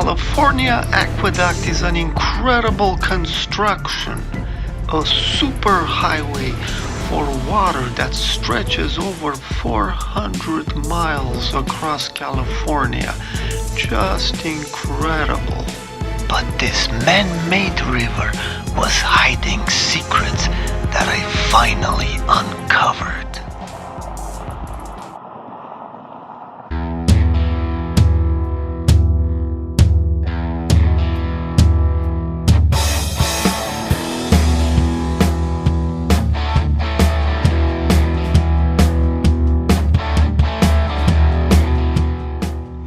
California aqueduct is an incredible construction, a super highway for water that stretches over 400 miles across California. Just incredible. But this man-made river was hiding secrets that I finally uncovered.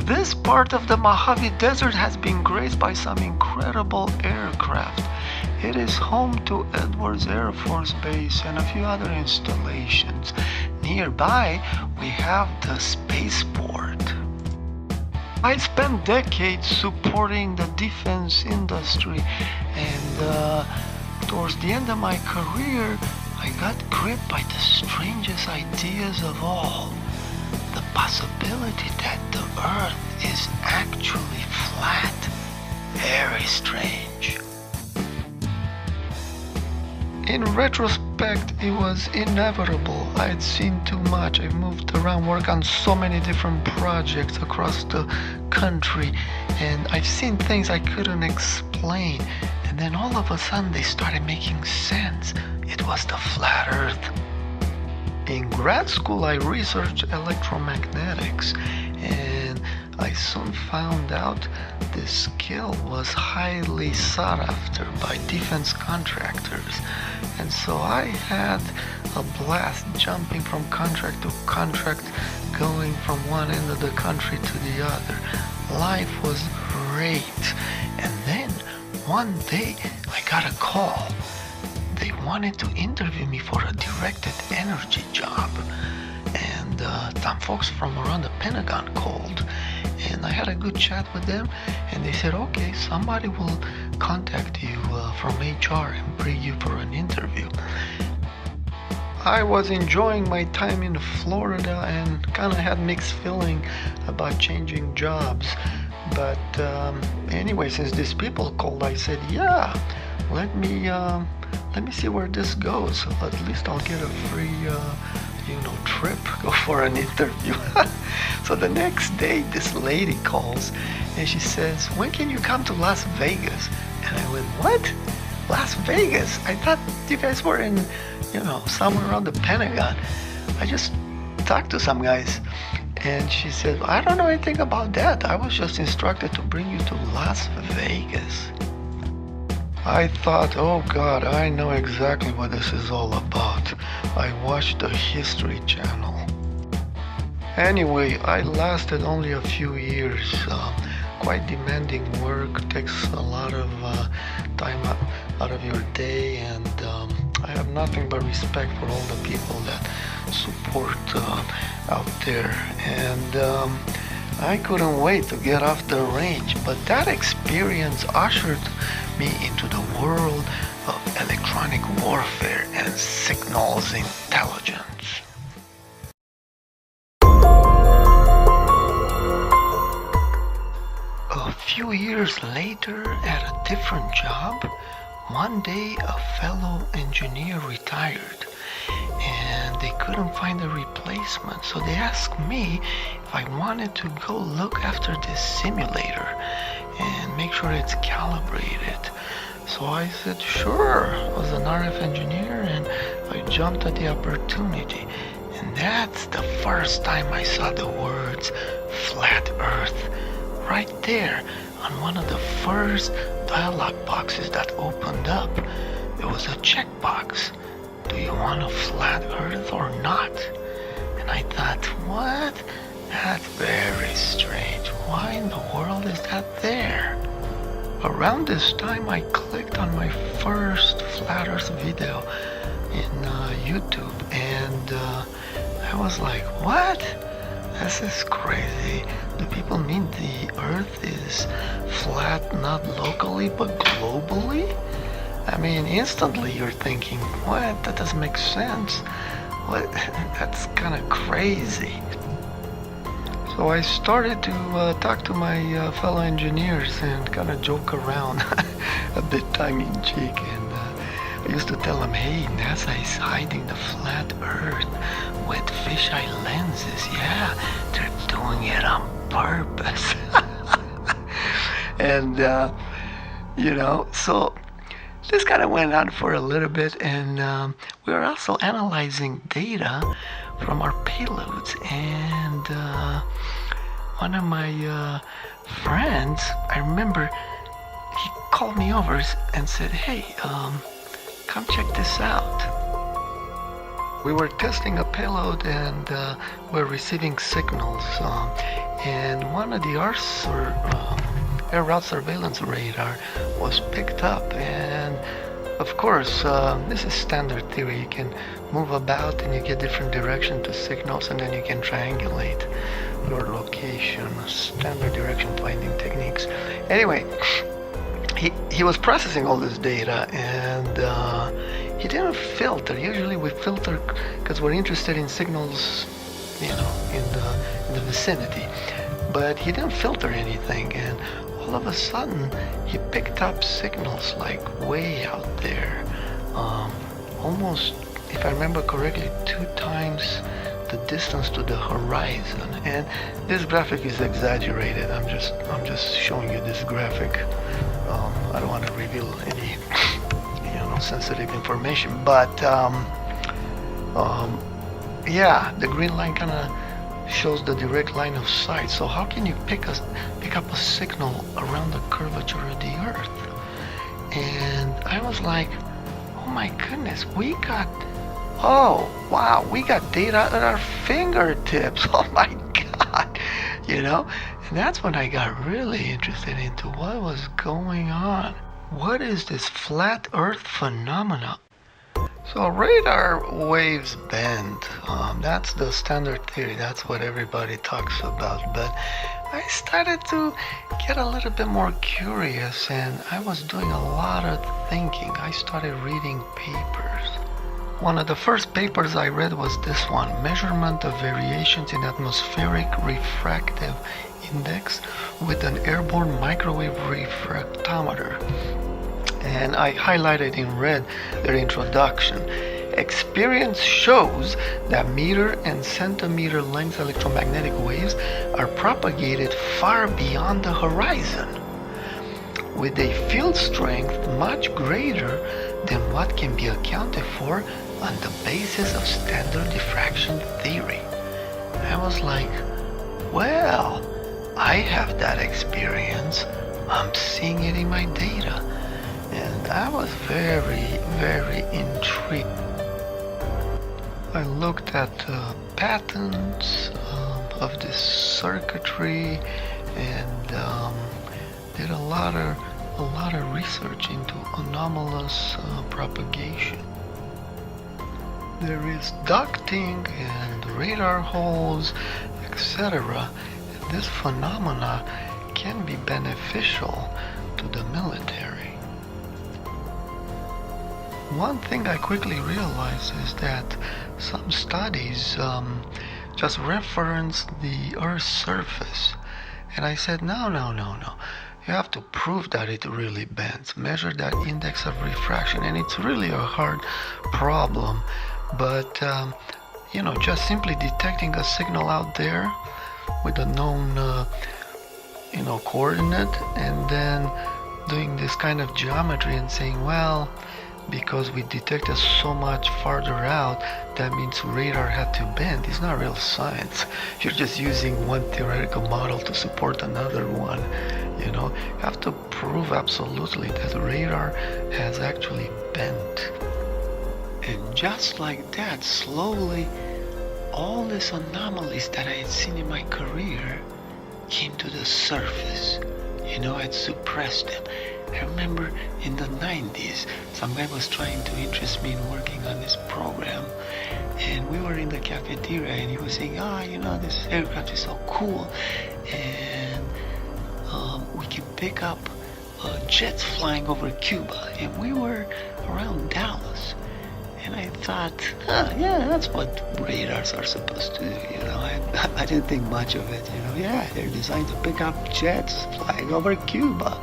This part of the Mojave Desert has been graced by some incredible aircraft. It is home to Edwards Air Force Base and a few other installations. Nearby, we have the spaceport. I spent decades supporting the defense industry, and towards the end of my career, I got gripped by the strangest ideas of all. The possibility that the Earth is actually flat. Very strange. In retrospect, it was inevitable. I had seen too much. I moved around, worked on so many different projects across the country, and I've seen things I couldn't explain. And then all of a sudden they started making sense. It was the flat Earth. In grad school, I researched electromagnetics, and I soon found out this skill was highly sought after by defense contractors. And so I had a blast jumping from contract to contract, going from one end of the country to the other. Life was great. And then one day I got a call. They wanted to interview me for a directed energy job, and some folks from around the Pentagon called, and I had a good chat with them, and they said, okay, somebody will contact you from HR and bring you for an interview. I was enjoying my time in Florida and kind of had mixed feeling about changing jobs, but anyway, since these people called, I said, yeah, let me see where this goes. At least I'll get a free, trip, go for an interview. So the next day, this lady calls and she says, when can you come to Las Vegas? And I went, what? Las Vegas? I thought you guys were in, somewhere around the Pentagon. I just talked to some guys. And she said, I don't know anything about that. I was just instructed to bring you to Las Vegas. I thought, oh God, I know exactly what this is all about. I watched the History Channel. Anyway, I lasted only a few years. Quite demanding work, takes a lot of time out of your day, and I have nothing but respect for all the people that support out there. And I couldn't wait to get off the range, but that experience ushered me into the world of electronic warfare and signals intelligence. A few years later, at a different job, one day a fellow engineer retired, and they couldn't find a replacement, so they asked me if I wanted to go look after this simulator and make sure it's calibrated. So I said sure. I was an RF engineer and I jumped at the opportunity. And that's the first time I saw the words flat earth right there on one of the first dialog boxes that opened up. There was a checkbox. Do you want a flat earth or not? And I thought, what? That's very strange. Why in the world is that there? Around this time, I clicked on my first flat earth video in YouTube, and I was like, what? This is crazy. Do people mean the earth is flat not locally but globally? I mean, instantly you're thinking, what? That doesn't make sense. What? That's kind of crazy. So I started to talk to my fellow engineers and kind of joke around, a bit tongue-in-cheek, and I used to tell them, hey, NASA is hiding the flat Earth with fisheye lenses. Yeah, they're doing it on purpose. And, so this kind of went on for a little bit, and we were also analyzing data from our payloads, and one of my friends, I remember, he called me over and said, hey, come check this out. We were testing a payload, and we're receiving signals, and one of the air route surveillance radar was picked up, and of course, this is standard theory. You can move about and you get different direction to signals, and then you can triangulate your location, standard direction finding techniques. Anyway, he was processing all this data, and he didn't filter. Usually we filter because we're interested in signals, in the vicinity. But he didn't filter anything, and all of a sudden he picked up signals like way out there, almost, if I remember correctly, 2 times the distance to the horizon. And this graphic is exaggerated. I'm just showing you this graphic. I don't want to reveal any sensitive information, but yeah, the green line kind of shows the direct line of sight. So how can you pick up a signal around the curvature of the Earth? And I was like, oh my goodness, we got data at our fingertips. Oh my God, and that's when I got really interested into what was going on. What is this flat Earth phenomena? So radar waves bend. That's the standard theory. That's what everybody talks about. But I started to get a little bit more curious, and I was doing a lot of thinking. I started reading papers. One of the first papers I read was this one, Measurement of Variations in Atmospheric Refractive Index with an Airborne Microwave Refractometer. And I highlighted in red their introduction. Experience shows that meter and centimeter length electromagnetic waves are propagated far beyond the horizon, with a field strength much greater than what can be accounted for on the basis of standard diffraction theory. I was like, well, I have that experience. I'm seeing it in my data. And I was very, very intrigued. I looked at patterns of this circuitry, and did a lot of research into anomalous propagation. There is ducting and radar holes, etc. And this phenomena can be beneficial to the military. One thing I quickly realized is that some studies just reference the Earth's surface. And I said, no. You have to prove that it really bends. Measure that index of refraction. And it's really a hard problem. But, just simply detecting a signal out there with a known, coordinate, and then doing this kind of geometry and saying, well, because we detected so much farther out, that means radar had to bend. It's not real science. You're just using one theoretical model to support another one. You have to prove absolutely that radar has actually bent. And just like that, slowly, all these anomalies that I had seen in my career came to the surface. I'd suppressed them. I remember in the 90s, some guy was trying to interest me in working on this program, and we were in the cafeteria, and he was saying, this aircraft is so cool, and we can pick up jets flying over Cuba. And we were around Dallas, And I thought, yeah, that's what radars are supposed to do, I didn't think much of it, Yeah, they're designed to pick up jets flying over Cuba.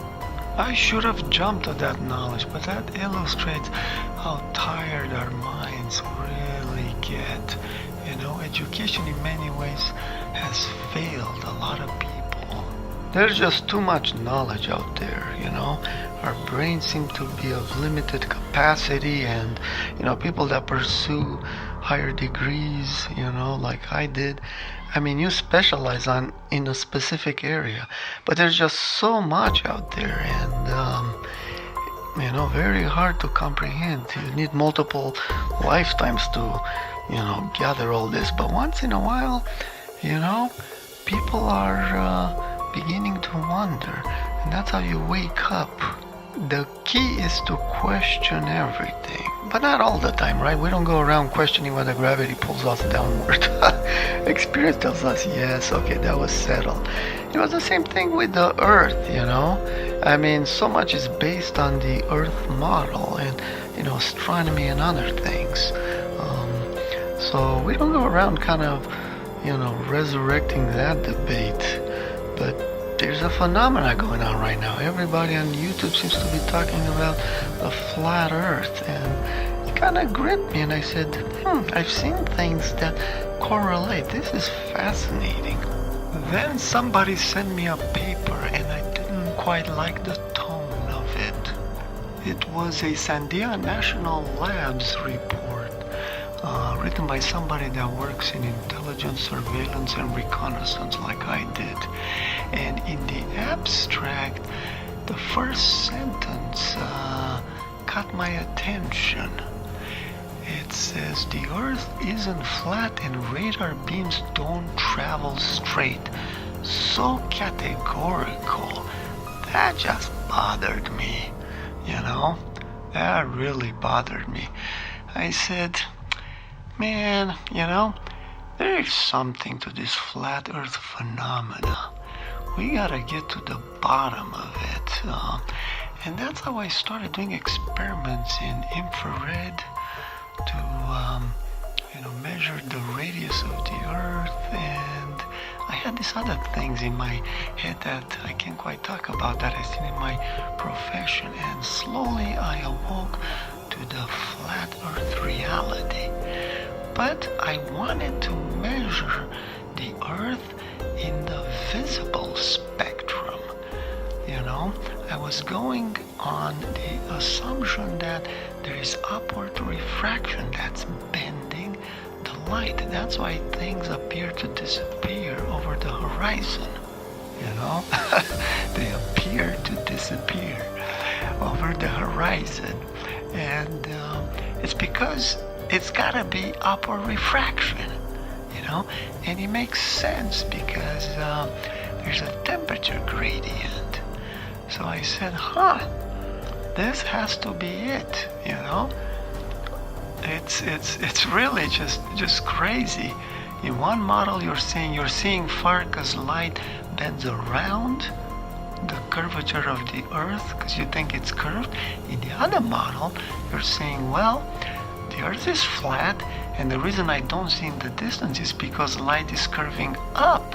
I should have jumped to that knowledge, but that illustrates how tired our minds really get. Education in many ways has failed a lot of people. There's just too much knowledge out there, Our brains seem to be of limited capacity, and, people that pursue higher degrees, like I did. I mean, you specialize in a specific area, but there's just so much out there, and very hard to comprehend. You need multiple lifetimes to, gather all this. But once in a while, people are beginning to wonder, and that's how you wake up. The key is to question everything, but not all the time, right? We don't go around questioning whether gravity pulls us downward. Experience tells us, yes, okay, that was settled. It was the same thing with the Earth, I mean, so much is based on the Earth model and, astronomy and other things. So we don't go around kind of, resurrecting that debate, but there's a phenomena going on right now. Everybody on YouTube seems to be talking about the flat Earth, and it kind of gripped me, and I said, I've seen things that correlate. This is fascinating. Then somebody sent me a paper, and I didn't quite like the tone of it. It was a Sandia National Labs report, written by somebody that works in intelligence, surveillance, and reconnaissance like I did. And in the abstract, the first sentence caught my attention. It says, the Earth isn't flat and radar beams don't travel straight. So categorical. That just bothered me, That really bothered me. I said, man, there is something to this flat Earth phenomena. We gotta get to the bottom of it. And that's how I started doing experiments in infrared to, measure the radius of the Earth. And I had these other things in my head that I can't quite talk about that I've seen in my profession. And slowly I awoke to the flat Earth reality. But I wanted to measure the Earth in the visible spectrum. I was going on the assumption that there is upward refraction that's bending the light. That's why things appear to disappear over the horizon. They appear to disappear over the horizon. And it's because it's gotta be upward refraction, and it makes sense because there's a temperature gradient. So I said, this has to be it, It's really just crazy. In one model, you're seeing far because light bends around the curvature of the Earth because you think it's curved. In the other model, you're saying, well, the Earth is flat, and the reason I don't see in the distance is because light is curving up.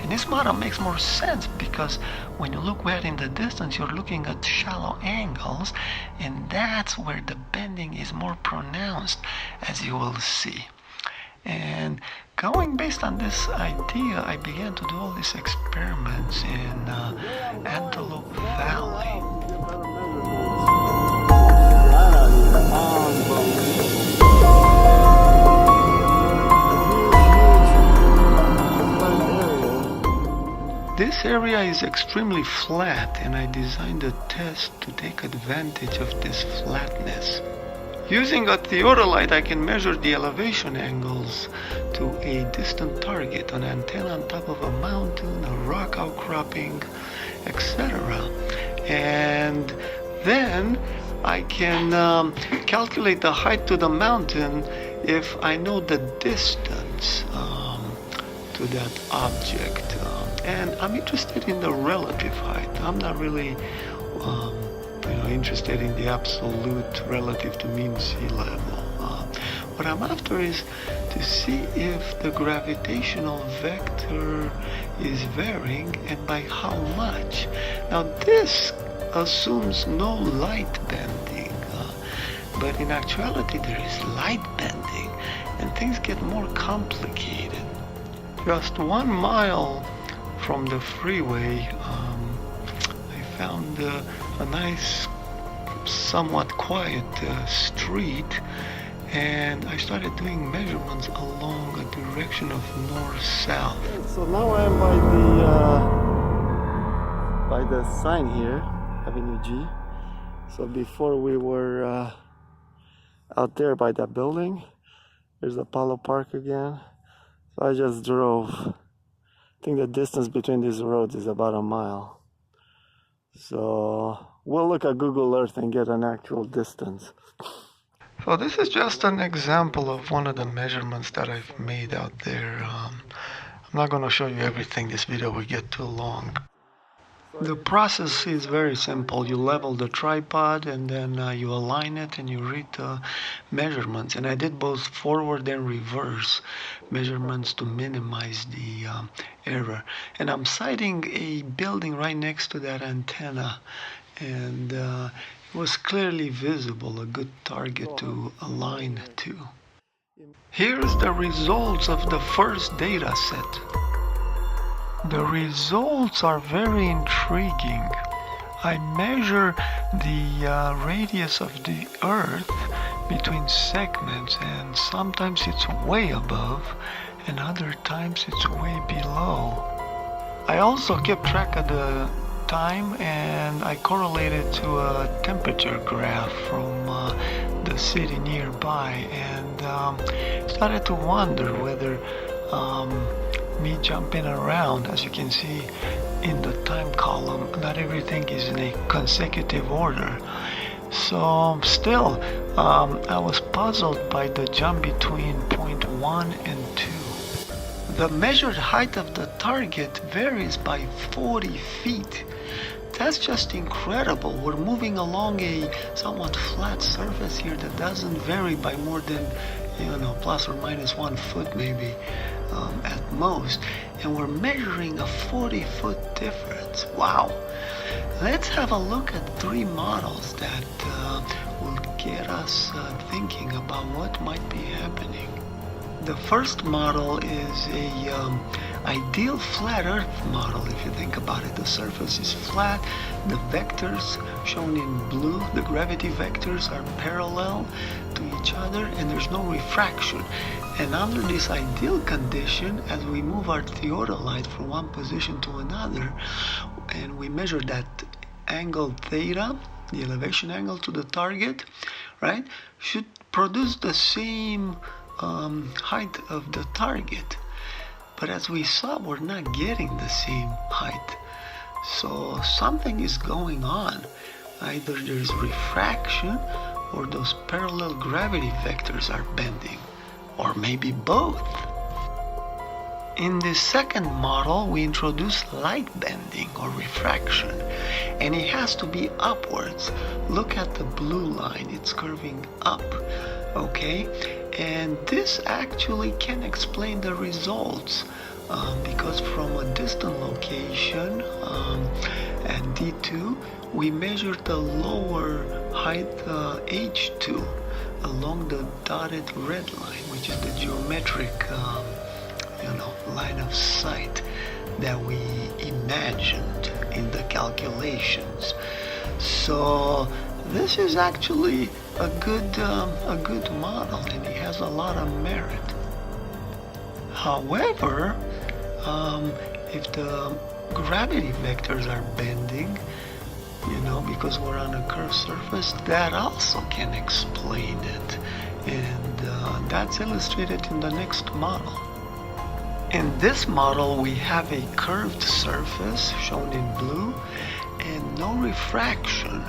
And this model makes more sense because when you look way out in the distance, you're looking at shallow angles, and that's where the bending is more pronounced, as you will see. And going based on this idea, I began to do all these experiments in Antelope Valley. This area is extremely flat, and I designed a test to take advantage of this flatness. Using a theodolite, I can measure the elevation angles to a distant target, an antenna on top of a mountain, a rock outcropping, etc. And then I can calculate the height to the mountain if I know the distance to that object. And I'm interested in the relative height. I'm not really interested in the absolute relative to mean sea level. What I'm after is to see if the gravitational vector is varying and by how much. Now this assumes no light bending, but in actuality there is light bending and things get more complicated. Just 1 mile from the freeway, I found a nice, somewhat quiet street, and I started doing measurements along a direction of north-south. So now I'm by the sign here, Avenue G. So before we were out there by that building. There's Apollo Park again. So I just drove. I think the distance between these roads is about a mile. So we'll look at Google Earth and get an actual distance. So this is just an example of one of the measurements that I've made out there. I'm not going to show you everything. This video will get too long. The process is very simple. You level the tripod and then you align it and you read the measurements. And I did both forward and reverse measurements to minimize the error. And I'm sighting a building right next to that antenna. And it was clearly visible, a good target to align to. Here's the results of the first data set. The results are very intriguing. I measure the radius of the Earth between segments, and sometimes it's way above and other times it's way below. I also kept track of the time and I correlated to a temperature graph from the city nearby, and started to wonder whether me jumping around, as you can see in the time column, not everything is in a consecutive order. So still, I was puzzled by the jump between point 1 and 2. The measured height of the target varies by 40 feet. That's just incredible. We're moving along a somewhat flat surface here that doesn't vary by more than, plus or minus 1 foot maybe. At most, and we're measuring a 40-foot difference. Wow. Let's have a look at 3 models that will get us thinking about what might be happening. The first model is a ideal flat Earth model. If you think about it, the surface is flat, the vectors shown in blue, the gravity vectors are parallel to each other, and there's no refraction. And under this ideal condition, as we move our theodolite from one position to another, and we measure that angle theta, the elevation angle to the target, right, should produce the same height of the target. But as we saw, we're not getting the same height. So something is going on. Either there's refraction or those parallel gravity vectors are bending. Or maybe both. In the second model, we introduce light bending or refraction, and it has to be upwards. Look at the blue line, it's curving up, okay? And this actually can explain the results, because from a distant location at D2, we measured the lower height H2 along the dotted red line, which is the geometric line of sight that we imagined in the calculations. So this is actually a good model, and it has a lot of merit. However, if the gravity vectors are bending, because we're on a curved surface, that also can explain it. And that's illustrated in the next model. In this model, we have a curved surface shown in blue and no refraction.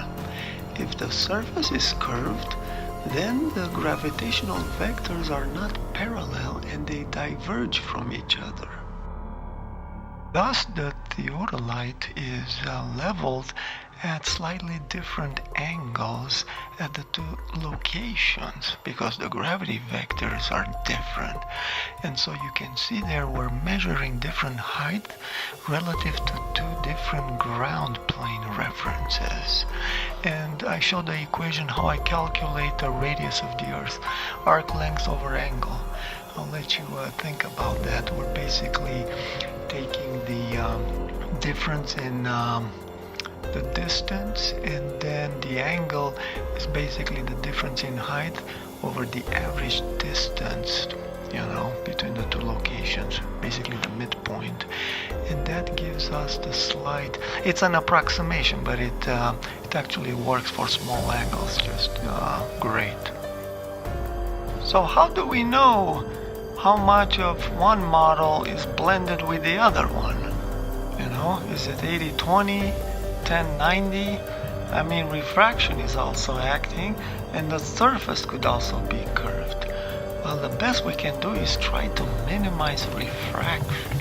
If the surface is curved, then the gravitational vectors are not parallel and they diverge from each other. Thus, the theodolite is leveled at slightly different angles at the two locations because the gravity vectors are different. And so you can see there we're measuring different height relative to two different ground plane references. And I showed the equation how I calculate the radius of the Earth, arc length over angle. I'll let you think about that. We're basically taking the difference in the distance, and then the angle is basically the difference in height over the average distance, between the two locations, basically the midpoint. And that gives us the slight, it's an approximation, but it actually works for small angles just great. So how do we know how much of one model is blended with the other one? Is it 80-20, 10-90? I mean, refraction is also acting, and the surface could also be curved. Well, the best we can do is try to minimize refraction.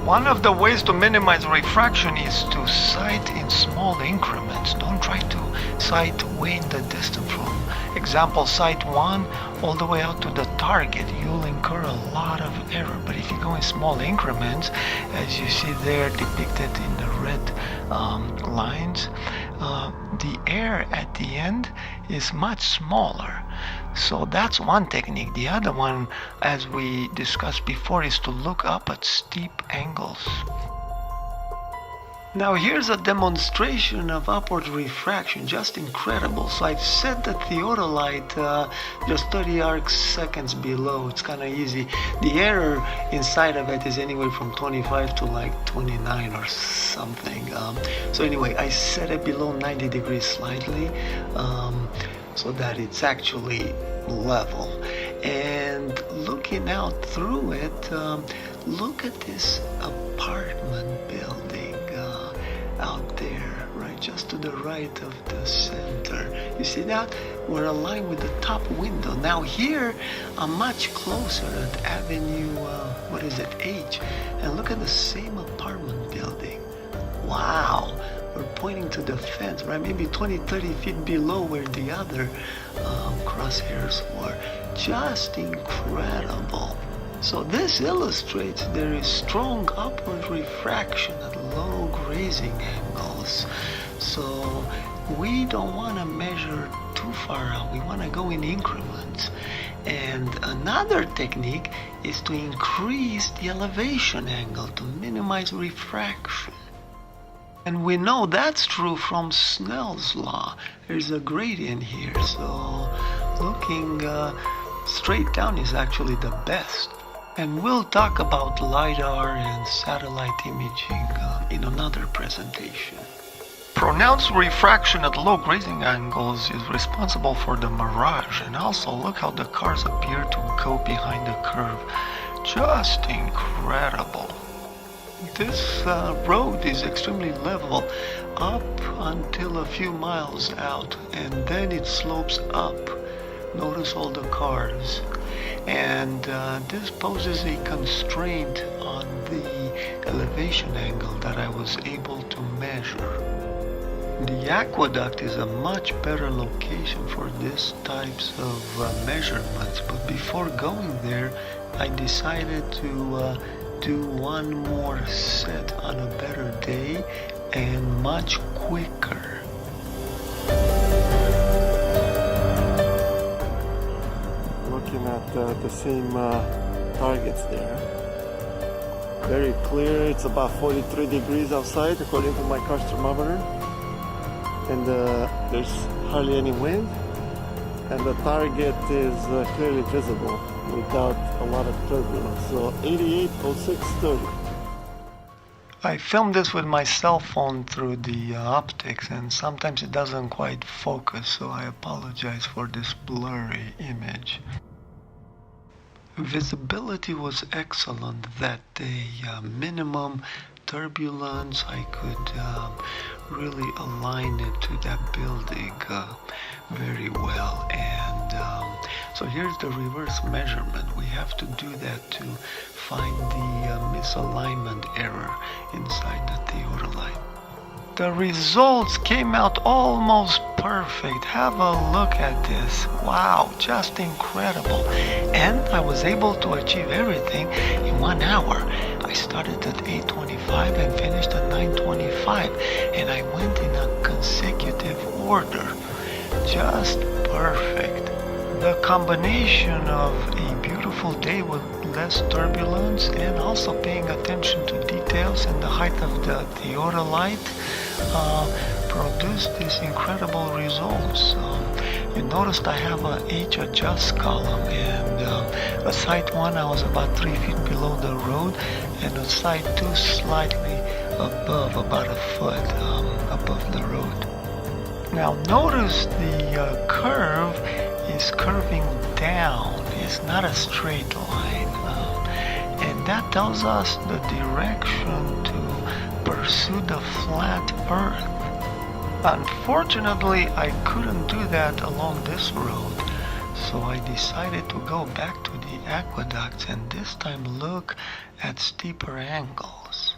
One of the ways to minimize refraction is to sight in small increments. Don't try to sight way in the distance from example sight 1 all the way out to the target. You'll incur a lot of error. But if you go in small increments, as you see there depicted in the red lines, the air at the end is much smaller. So that's one technique. The other one, as we discussed before, is to look up at steep angles. Now here's a demonstration of upward refraction, just incredible. So I've set the theodolite just 30 arc seconds below. It's kind of easy. The error inside of it is anywhere from 25 to like 29 or something. So anyway, I set it below 90 degrees slightly, so that it's actually level. And looking out through it, look at this apartment building out there, right just to the right of the center. You see that? We're aligned with the top window. Now here, I'm much closer at Avenue, H. And look at the same apartment building. Wow. We're pointing to the fence, right? Maybe 20-30 feet below where the other crosshairs were. Just incredible. So this illustrates there is strong upward refraction at low grazing angles. So we don't want to measure too far out. We want to go in increments. And another technique is to increase the elevation angle to minimize refraction. And we know that's true from Snell's law. There's a gradient here, so looking straight down is actually the best. And we'll talk about LiDAR and satellite imaging in another presentation. Pronounced refraction at low grazing angles is responsible for the mirage, and also look how the cars appear to go behind the curve. Just incredible. This road is extremely level up until a few miles out, and then it slopes up. Notice all the cars. And this poses a constraint on the elevation angle that I was able to measure. The aqueduct is a much better location for this types of measurements, but before going there, I decided to do one more set on a better day and much quicker. Looking at the same targets there. Very clear. It's about 43 degrees outside according to my car's thermometer. And there's hardly any wind. And the target is clearly visible without a lot of turbulence. So 880630. I filmed this with my cell phone through the optics, and sometimes it doesn't quite focus, so I apologize for this blurry image. Visibility was excellent that day. Minimum turbulence. I could really align it to that building very well, and So here's the reverse measurement. We have to do that to find the misalignment error inside the theodolite. The results came out almost perfect. Have a look at this. Wow, just incredible. And I was able to achieve everything in 1 hour. I started at 8:25 and finished at 9:25, and I went in a consecutive order. Just perfect. The combination of a beautiful day with less turbulence and also paying attention to details and the height of the theodolite produced these incredible results. You noticed I have a H adjust column, and at site 1 I was about 3 feet below the road, and at site 2 slightly above, about a foot above the road. Now notice the curve is curving down. It's not a straight line, and that tells us the direction to pursue the flat earth. Unfortunately, I couldn't do that along this road, so I decided to go back to the aqueducts and this time look at steeper angles.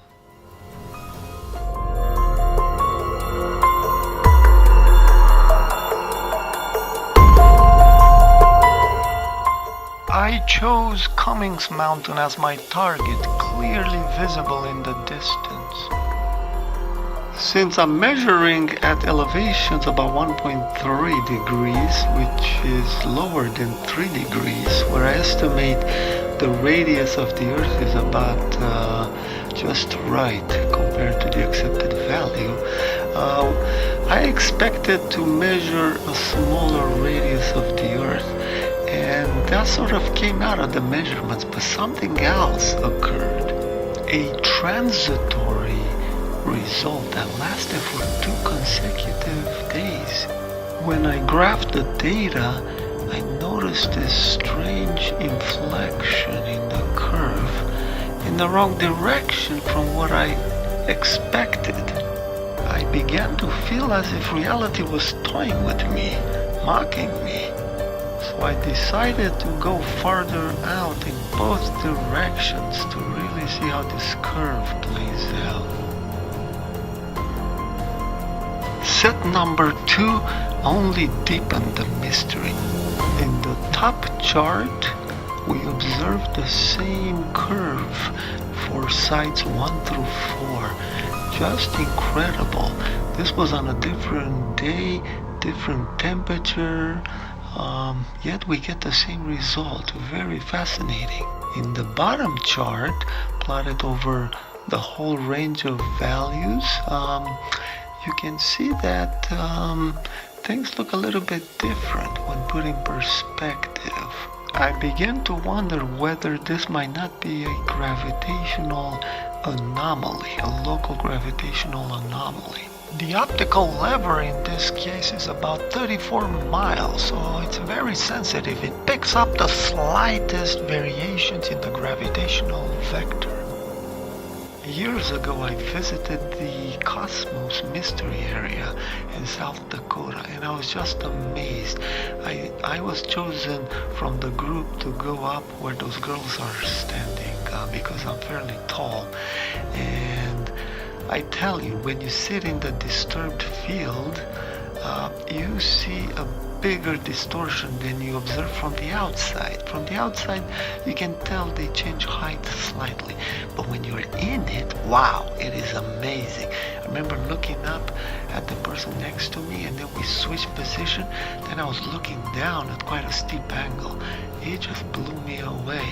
I chose Cummings Mountain as my target, clearly visible in the distance. Since I'm measuring at elevations about 1.3 degrees, which is lower than 3 degrees, where I estimate the radius of the Earth is about just right compared to the accepted value, I expected to measure a smaller radius of the Earth. And that sort of came out of the measurements, but something else occurred. A transitory result that lasted for 2 consecutive days. When I graphed the data, I noticed this strange inflection in the curve in the wrong direction from what I expected. I began to feel as if reality was toying with me, mocking me. So I decided to go farther out in both directions to really see how this curve plays out. Set number 2 only deepened the mystery. In the top chart, we observed the same curve for sites 1 through 4. Just incredible. This was on a different day, different temperature, yet we get the same result. Very fascinating. In the bottom chart, plotted over the whole range of values, you can see that things look a little bit different when put in perspective. I began to wonder whether this might not be a gravitational anomaly, a local gravitational anomaly. The optical lever in this case is about 34 miles, so it's very sensitive. It picks up the slightest variations in the gravitational vector. Years ago, I visited the Cosmos Mystery Area in South Dakota, and I was just amazed. I was chosen from the group to go up where those girls are standing because I'm fairly tall. And I tell you, when you sit in the disturbed field, you see a bigger distortion than you observe from the outside. From the outside, you can tell they change height slightly. But when you're in it, wow, it is amazing. I remember looking up at the person next to me, and then we switched position. Then I was looking down at quite a steep angle. It just blew me away.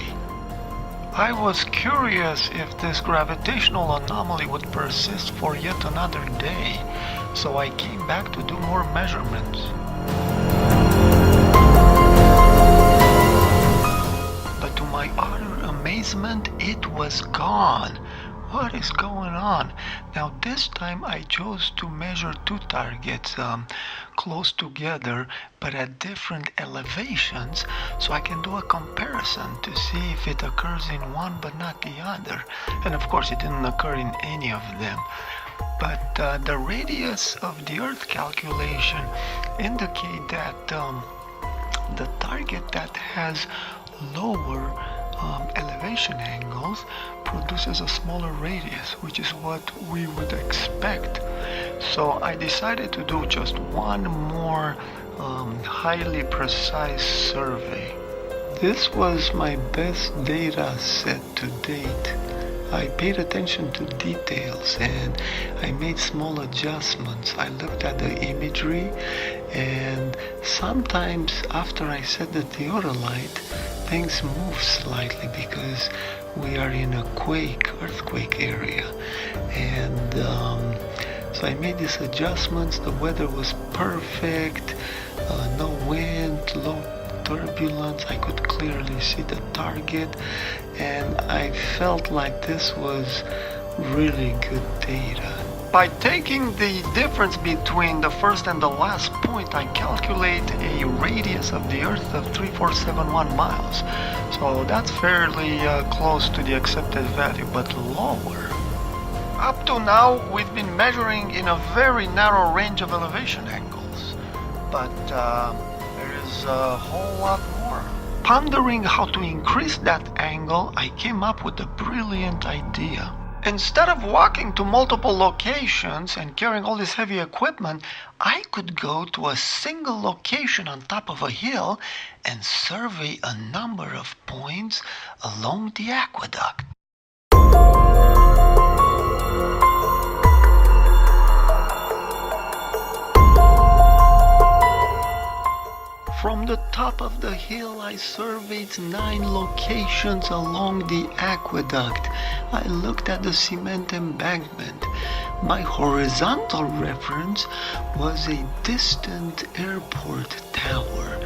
I was curious if this gravitational anomaly would persist for yet another day, so I came back to do more measurements. But to my utter amazement, it was gone. What is going on? Now this time I chose to measure 2 targets close together but at different elevations, so I can do a comparison to see if it occurs in one but not the other. And of course it didn't occur in any of them. But the radius of the Earth calculation indicate that the target that has lower elevation angles produces a smaller radius, which is what we would expect. So I decided to do just one more highly precise survey. This was my best data set to date. I paid attention to details and I made small adjustments. I looked at the imagery, and sometimes after I set the theodolite, things move slightly because we are in a earthquake area. And so I made these adjustments. The weather was perfect, no wind, low turbulence. I could clearly see the target, and I felt like this was really good data. By taking the difference between the first and the last point, I calculate a radius of the Earth of 3471 miles. So that's fairly close to the accepted value, but lower. Up to now, we've been measuring in a very narrow range of elevation angles, but there is a whole lot more. Pondering how to increase that angle, I came up with a brilliant idea. Instead of walking to multiple locations and carrying all this heavy equipment, I could go to a single location on top of a hill and survey a number of points along the aqueduct. From the top of the hill, I surveyed 9 locations along the aqueduct. I looked at the cement embankment. My horizontal reference was a distant airport tower,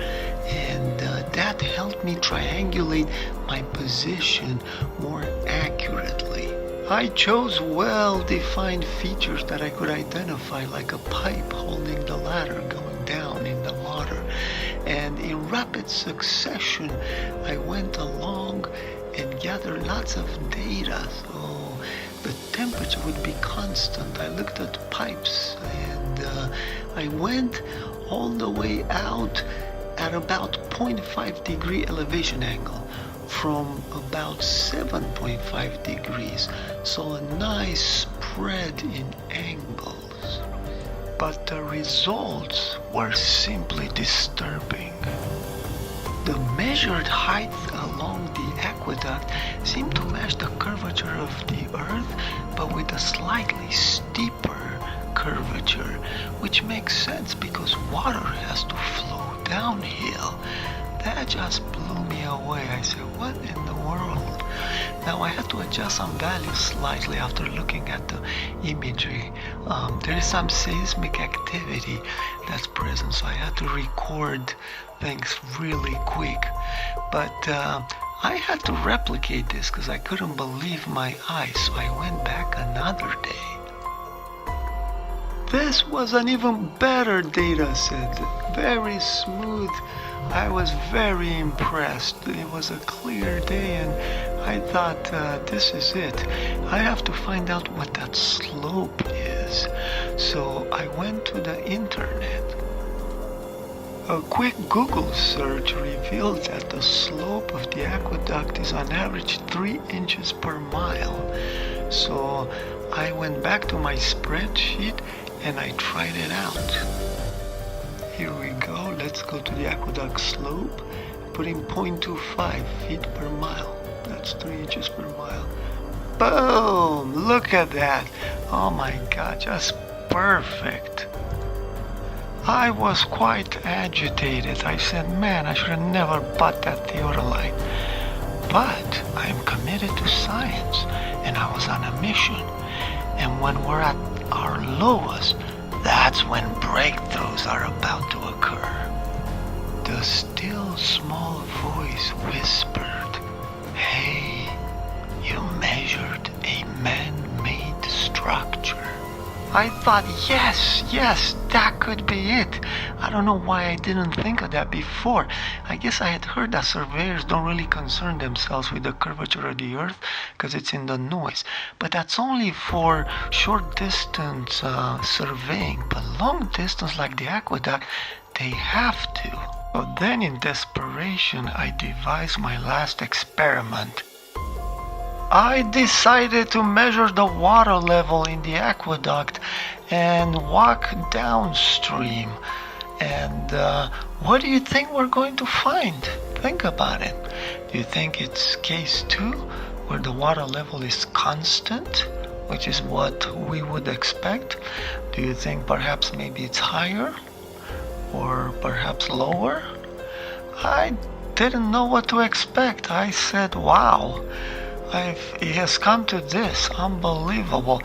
and that helped me triangulate my position more accurately. I chose well-defined features that I could identify, like a pipe holding the ladder going down in the water. And in rapid succession, I went along and gathered lots of data. So the temperature would be constant. I looked at pipes, and I went all the way out at about 0.5 degree elevation angle, from about 7.5 degrees. So a nice spread in angles. But the results were simply disturbing. The measured height along the aqueduct seemed to match the curvature of the Earth, but with a slightly steeper curvature, which makes sense because water has to flow downhill. That just blew me away. I said, what in the world? Now I had to adjust some values slightly after looking at the imagery. There is some seismic activity that's present, so I had to record things really quick. But I had to replicate this because I couldn't believe my eyes, so I went back another day. This was an even better data set, very smooth. I was very impressed. It was a clear day, and I thought, this is it. I have to find out what that slope is. So I went to the internet. A quick Google search revealed that the slope of the aqueduct is on average 3 inches per mile. So I went back to my spreadsheet and I tried it out. Here we go. Let's go to the aqueduct slope. Put in 0.25 feet per mile. That's 3 inches per mile. Boom! Look at that. Oh my God, just perfect. I was quite agitated. I said, man, I should have never bought that theodolite. But I'm committed to science, and I was on a mission. And when we're at our lowest, that's when breakthroughs are about to occur. The still small voice whispered, hey, you measured a man-made structure. I thought, yes, that could be it. I don't know why I didn't think of that before. I guess I had heard that surveyors don't really concern themselves with the curvature of the Earth because it's in the noise. But that's only for short distance surveying. But long distance like the aqueduct, they have to. So then in desperation, I devised my last experiment. I decided to measure the water level in the aqueduct and walk downstream. And what do you think we're going to find? Think about it. Do you think it's case 2, where the water level is constant, which is what we would expect? Do you think perhaps maybe it's higher or perhaps lower? I didn't know what to expect. I said, wow, it has come to this. Unbelievable.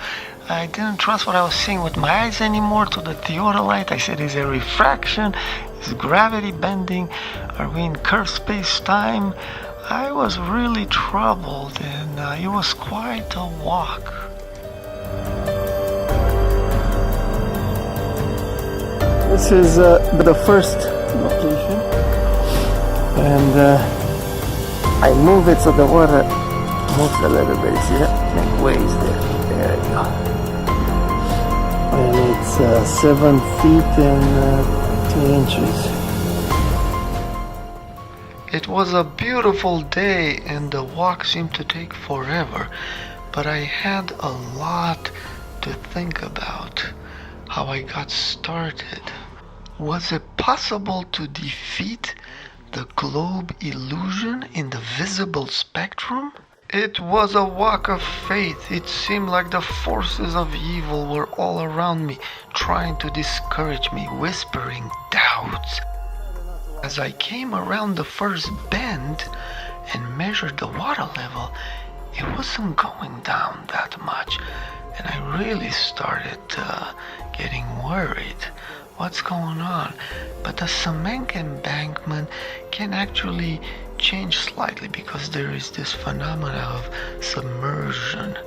I didn't trust what I was seeing with my eyes anymore to the theodolite. I said, is it refraction? Is gravity bending? Are we in curved space-time? I was really troubled, and it was quite a walk. This is the first location, and I move it so the water moves a little bit. See that? Make waves there. There you go. And it's 7 feet and 2 inches. It was a beautiful day, and the walk seemed to take forever, but I had a lot to think about. How I got started. Was it possible to defeat the globe illusion in the visible spectrum? It was a walk of faith. It seemed like the forces of evil were all around me, trying to discourage me, whispering doubts. As I came around the first bend and measured the water level, it wasn't going down that much, and I really started getting worried. What's going on? But the cement embankment can actually change slightly because there is this phenomena of submersion.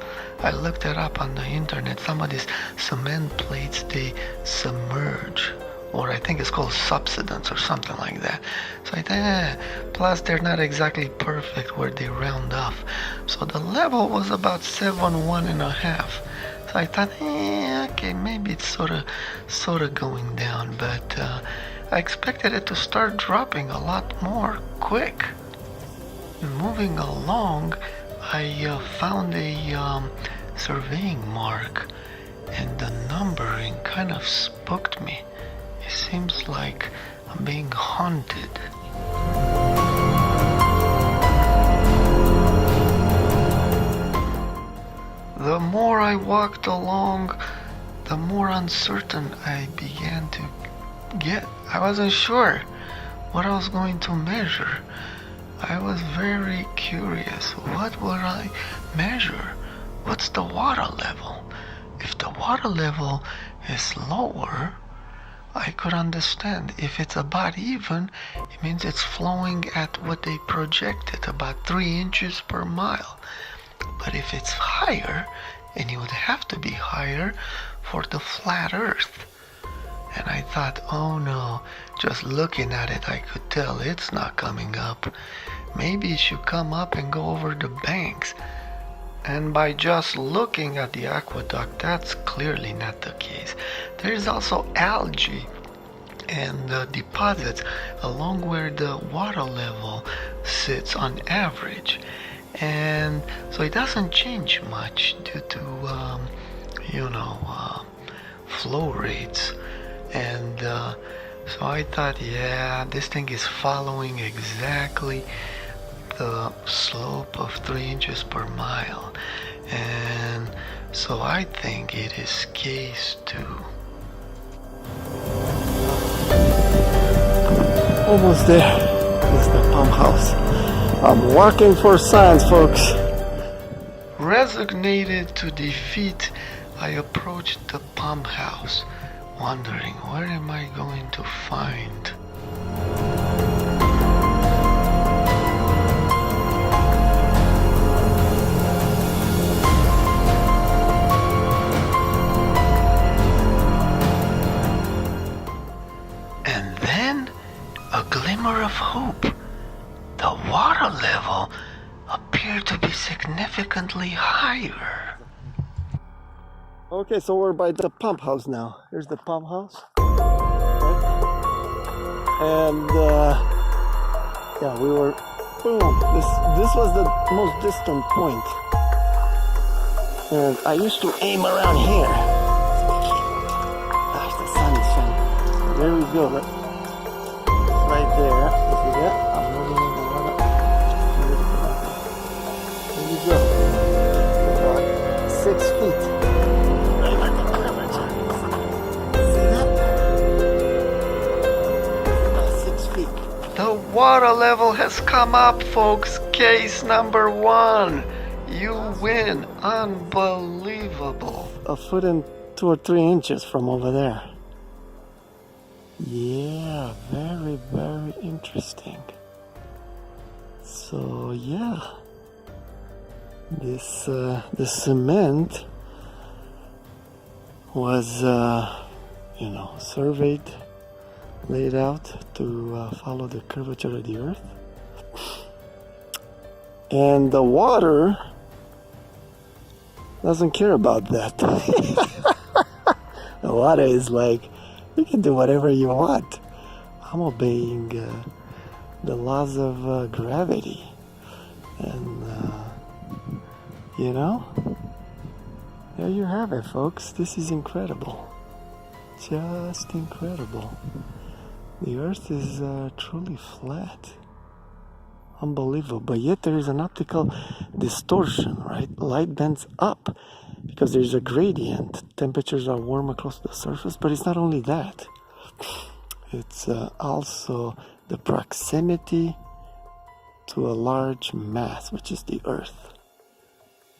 I looked it up on the internet. Some of these cement plates, they submerge, or I think it's called subsidence or something like that. So I thought, plus they're not exactly perfect where they round off. So the level was about 7.1.5. So I thought, okay, maybe it's sort of going down, but I expected it to start dropping a lot more quick. Moving along, I found a surveying mark, and the numbering kind of spooked me. It seems like I'm being haunted. The more I walked along, the more uncertain I began to get. I wasn't sure what I was going to measure. I was very curious. What would I measure? What's the water level? If the water level is lower, I could understand. If it's about even, it means it's flowing at what they projected, about 3 inches per mile. But if it's higher, and it would have to be higher for the flat earth. And I thought, oh no, just looking at it, I could tell it's not coming up. Maybe it should come up and go over the banks. And by just looking at the aqueduct, that's clearly not the case. There is also algae and deposits along where the water level sits on average. And so it doesn't change much due to, flow rates. And so I thought, yeah, this thing is following exactly the slope of 3 inches per mile. And so I think it is case 2. Almost there. This is the pump house. I'm walking for signs, folks. Resignated to defeat, I approached the pump house, wondering, where am I going to find? And then, a glimmer of hope. The water level appeared to be significantly higher. Okay, so we're by the pump house now. Here's the pump house. And yeah, we were, boom, this was the most distant point. And I used to aim around here. Gosh, the sun is shining. There we go. Right there. See that? I'm moving in the water. There you go. About 6 feet. Right at the curvature. See that? About 6 feet. The water level has come up, folks. Case number 1. You win. Unbelievable. A foot and 2 or 3 inches from over there. Yeah, very, very interesting. So yeah, this the cement was surveyed, laid out to follow the curvature of the earth, and the water doesn't care about that. The water is like, you can do whatever you want. I'm obeying the laws of gravity. And, there you have it, folks. This is incredible. Just incredible. The earth is truly flat. Unbelievable. But yet there is an optical distortion, right? Light bends up because there's a gradient. Temperatures are warm across the surface, but it's not only that. It's also the proximity to a large mass, which is the Earth.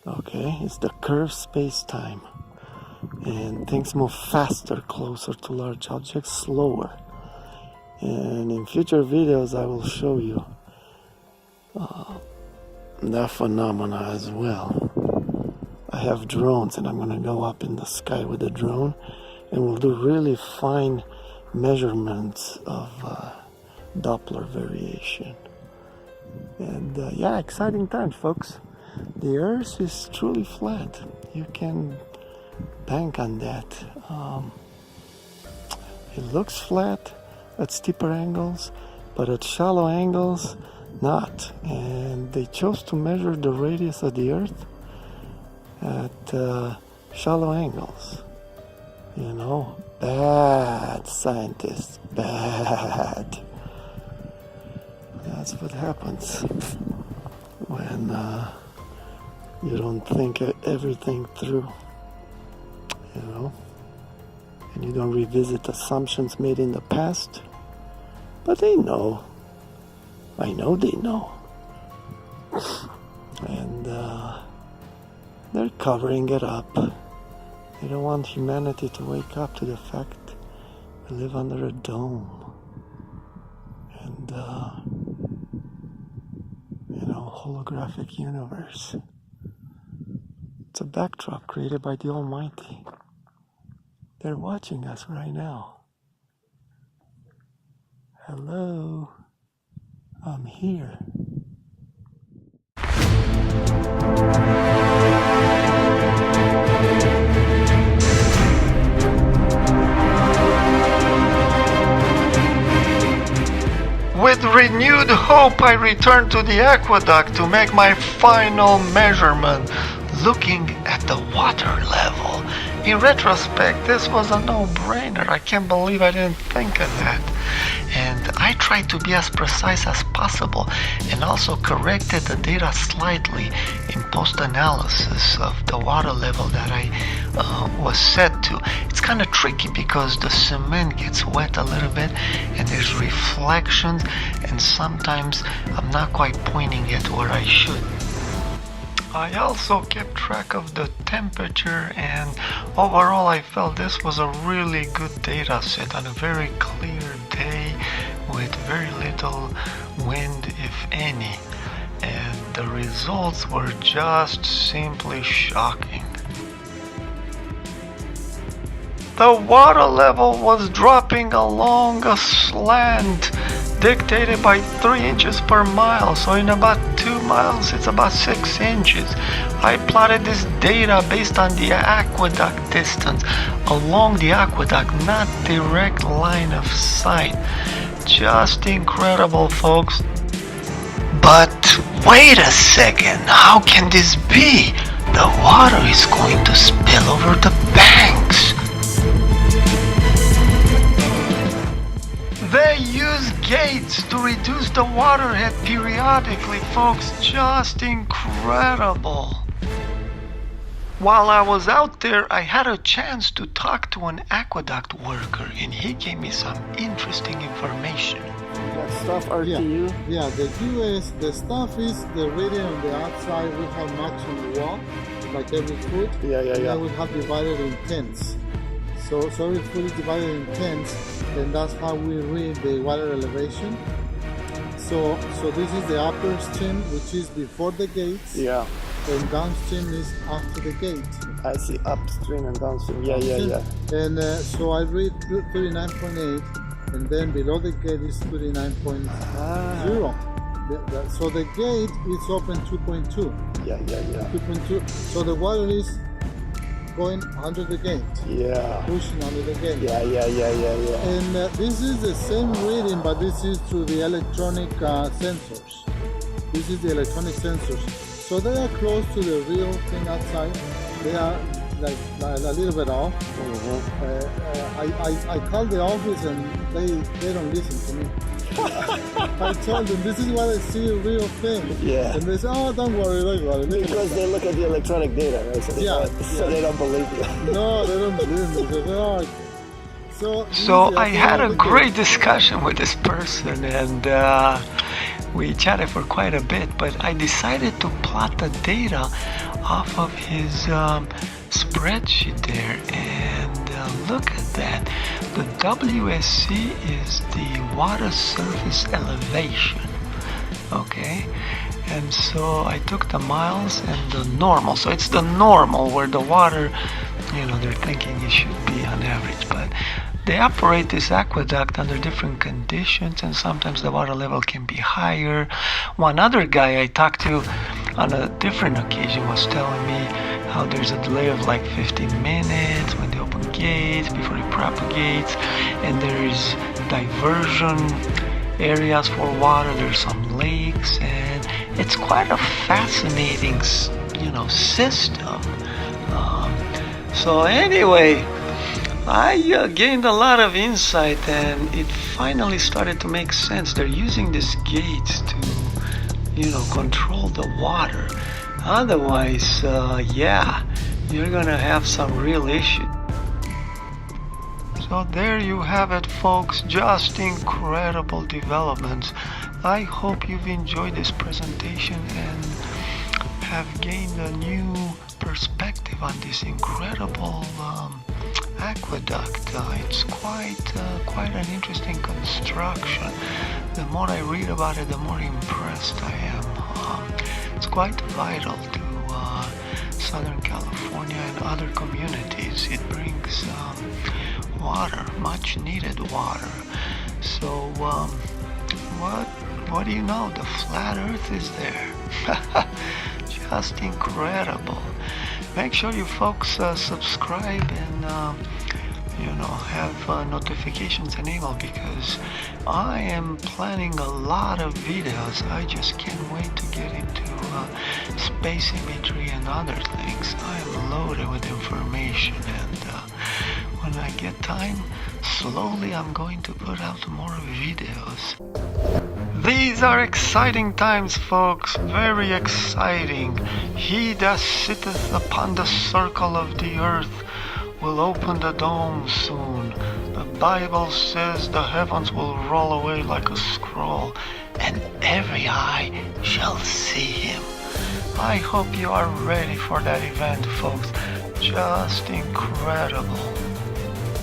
Okay, it's the curved space-time. And things move faster, closer to large objects, slower. And in future videos, I will show you that phenomena as well. I have drones, and I'm going to go up in the sky with a drone, and we'll do really fine measurements of Doppler variation. And yeah, exciting times, folks. The Earth is truly flat. You can bank on that. It looks flat at steeper angles, but at shallow angles, not. And they chose to measure the radius of the Earth at shallow angles. Bad scientists, bad. That's what happens when you don't think everything through, and you don't revisit assumptions made in the past. But they know. I know they know. And they're covering it up. They don't want humanity to wake up to the fact we live under a dome. And, holographic universe. It's a backdrop created by the Almighty. They're watching us right now. Hello, I'm here. With renewed hope, I returned to the aqueduct to make my final measurement, looking at the water level. In retrospect, this was a no-brainer. I can't believe I didn't think of that. And I tried to be as precise as possible and also corrected the data slightly in post-analysis of the water level that I was set to. It's kind of tricky because the cement gets wet a little bit and there's reflections, and sometimes I'm not quite pointing it where I should. I also kept track of the temperature, and overall I felt this was a really good data set on a very clear day with very little wind, if any, and the results were just simply shocking. The water level was dropping along a slant dictated by 3 inches per mile, so in about 2 miles it's about 6 inches. I plotted this data based on the aqueduct distance along the aqueduct, not direct line of sight. just incredible, folks. But wait a second, how can this be? The water is going to spill over the banks. They use gates to reduce the waterhead periodically, folks. Just incredible. While I was out there, I had a chance to talk to an aqueduct worker, and he gave me some interesting information. That stuff RTU? Yeah, the stuff is the reading on the outside. We have much on the wall, like every foot. Yeah. And we have divided in tenths. So every foot is divided in tenths, and that's how we read the water elevation. So this is the upper stream, which is before the gates. Yeah. And downstream is after the gate. I see upstream and downstream. Yeah. And so I read 39.8, and then below the gate is 39.0. So the gate is open 2.2. Yeah. 2.2. So the water is going under the gate. Yeah. Pushing under the gate. Yeah. And this is the same reading, but this is through the electronic sensors. This is the electronic sensors. So they are close to the real thing outside. They are like a little bit off. I called the office and they don't listen to me. I told them this is what I see, a real thing. Yeah. And they say, oh, don't worry. Because they look at the electronic data, right? So they don't believe you. No, they don't believe me. They say, oh. So I had a great discussion with this person, and we chatted for quite a bit, but I decided to plot the data off of his spreadsheet there, and look at that. The WSC is the water surface elevation, okay? And so I took the miles and the normal. So it's the normal where the water, they're thinking it should be on average, but they operate this aqueduct under different conditions, and sometimes the water level can be higher. One other guy I talked to on a different occasion was telling me how there's a delay of like 15 minutes when they open gates before it propagates, and there's diversion areas for water. There's some lakes, and it's quite a fascinating, system. So anyway, I gained a lot of insight, and it finally started to make sense. They're using these gates to, control the water. Otherwise, you're gonna have some real issues. So there you have it, folks. Just incredible developments. I hope you've enjoyed this presentation and have gained a new perspective on this incredible aqueduct. It's quite an interesting construction. The more I read about it, the more impressed I am. It's quite vital to Southern California and other communities. It brings water, much needed water. So what do you know? The flat earth is there. Just incredible. Make sure you folks subscribe and have notifications enabled, because I am planning a lot of videos. I just can't wait to get into space imagery and other things. I am loaded with information, and when I get time, slowly I'm going to put out more videos. These are exciting times, folks, very exciting. He that sitteth upon the circle of the earth will open the dome soon. The Bible says the heavens will roll away like a scroll, and every eye shall see him. I hope you are ready for that event, folks. Just incredible.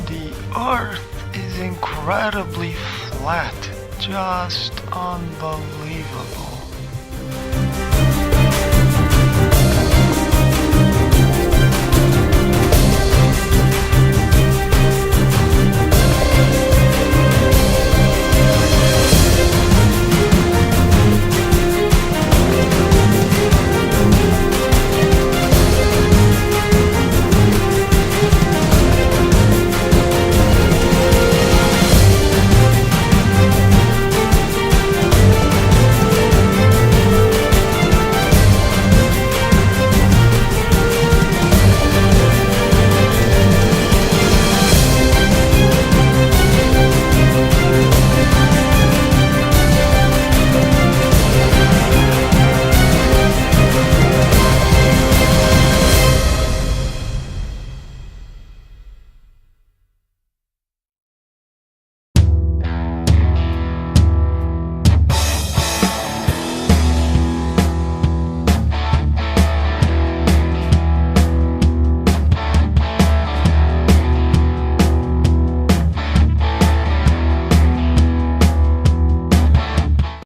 The earth is incredibly flat. Just unbelievable.